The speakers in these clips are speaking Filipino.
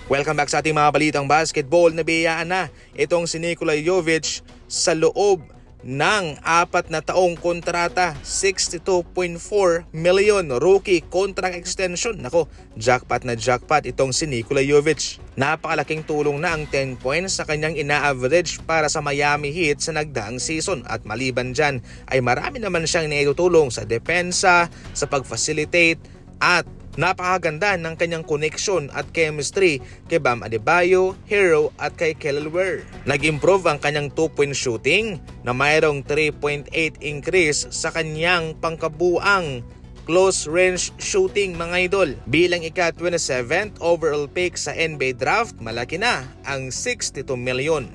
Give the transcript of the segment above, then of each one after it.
Welcome back sa ating mga balitang basketball. Nabiyayaan na itong si Nikola Jovic sa loob ng 4 na taong kontrata, 62.4 million rookie contract extension. Nako, jackpot na jackpot itong si Nikola Jovic. Napakalaking tulong na ang 10 points sa kanyang ina-average para sa Miami Heat sa nagdaang season. At maliban dyan ay marami naman siyang naitutulong sa depensa, sa pag-facilitate at napakaganda ng kanyang connection at chemistry kay Bam Adebayo, Hero at kay Kelly Oubre. Nag-improve ang kanyang 2-point shooting na mayroong 3.8 increase sa kanyang pangkabuang close range shooting mga idol. Bilang ika-27th overall pick sa NBA draft, malaki na ang 62 million.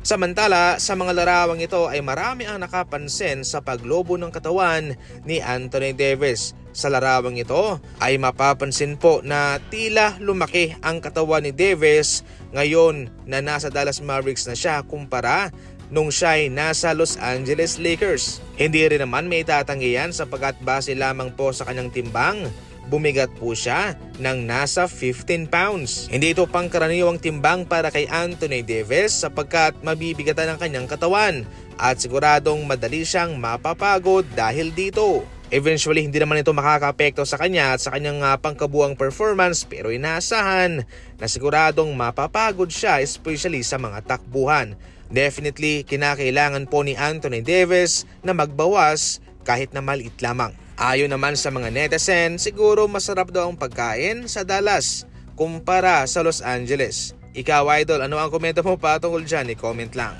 Samantala, sa mga larawang ito ay marami ang nakapansin sa paglobo ng katawan ni Anthony Davis. Sa larawang ito ay mapapansin po na tila lumaki ang katawan ni Davis ngayon na nasa Dallas Mavericks na siya kumpara nung siya ay nasa Los Angeles Lakers. Hindi rin naman may tatanggihan sapagkat base lamang po sa kanyang timbang, bumigat po siya ng nasa 15 pounds. Hindi ito pangkaraniwang timbang para kay Anthony Davis sapagkat mabibigatan ang kanyang katawan at siguradong madali siyang mapapagod dahil dito. Eventually, hindi naman ito makaka-apekto sa kanya at sa kanyang pangkabuang performance pero inaasahan na siguradong mapapagod siya especially sa mga takbuhan. Definitely, kinakailangan po ni Anthony Davis na magbawas kahit na maliit lamang. Ayon naman sa mga netizen, siguro masarap daw ang pagkain sa Dallas kumpara sa Los Angeles. Ikaw idol, ano ang komento mo patungkol dyan? I-comment lang.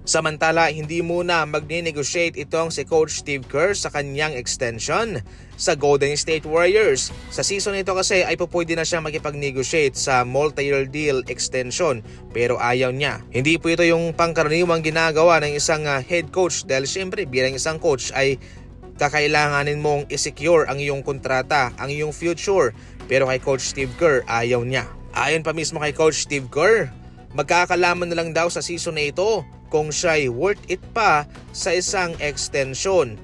Samantala, hindi muna mag-negotiate itong si Coach Steve Kerr sa kanyang extension sa Golden State Warriors. Sa season nito kasi ay pwede na siya makipag-negotiate sa multi-year deal extension pero ayaw niya. Hindi po ito yung pangkaraniwang ginagawa ng isang head coach dahil syempre bilang isang coach ay kakailanganin mong i-secure ang iyong kontrata, ang iyong future. Pero kay Coach Steve Kerr, ayaw niya. Ayon pa mismo kay Coach Steve Kerr, magkakalaman na lang daw sa season na ito kung siya'y worth it pa sa isang extension.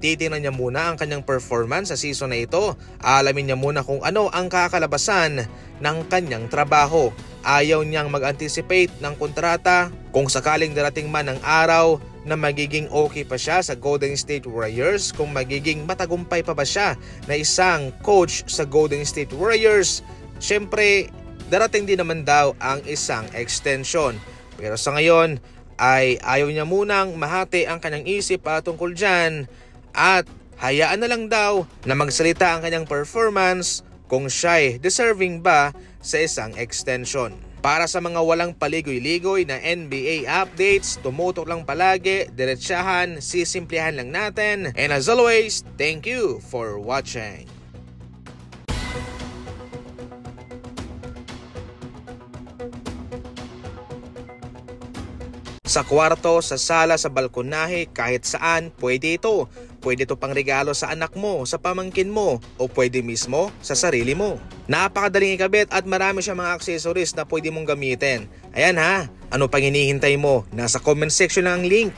Titingnan niya muna ang kanyang performance sa season na ito. Alamin niya muna kung ano ang kakalabasan ng kanyang trabaho. Ayaw niyang mag-anticipate ng kontrata kung sakaling darating man ang araw na magiging okay pa siya sa Golden State Warriors, kung magiging matagumpay pa ba siya na isang coach sa Golden State Warriors. Siyempre, darating din naman daw ang isang extension. Pero sa ngayon ay ayaw niya munang mahati ang kanyang isip tungkol dyan at hayaan na lang daw na magsalita ang kanyang performance kung siya'y deserving ba sa isang extension. Para sa mga walang paligoy-ligoy na NBA updates, tumutok lang palagi, diretsahan, sisimplihan lang natin. And as always, thank you for watching. Sa kwarto, sa sala, sa balkonahe, kahit saan, pwede ito. Pwede ito pang regalo sa anak mo, sa pamangkin mo, o pwede mismo sa sarili mo. Napakadaling ikabit at marami siyang mga accessories na pwede mong gamitin. Ayan ha, ano pang hinihintay mo? Nasa comment section na ang link.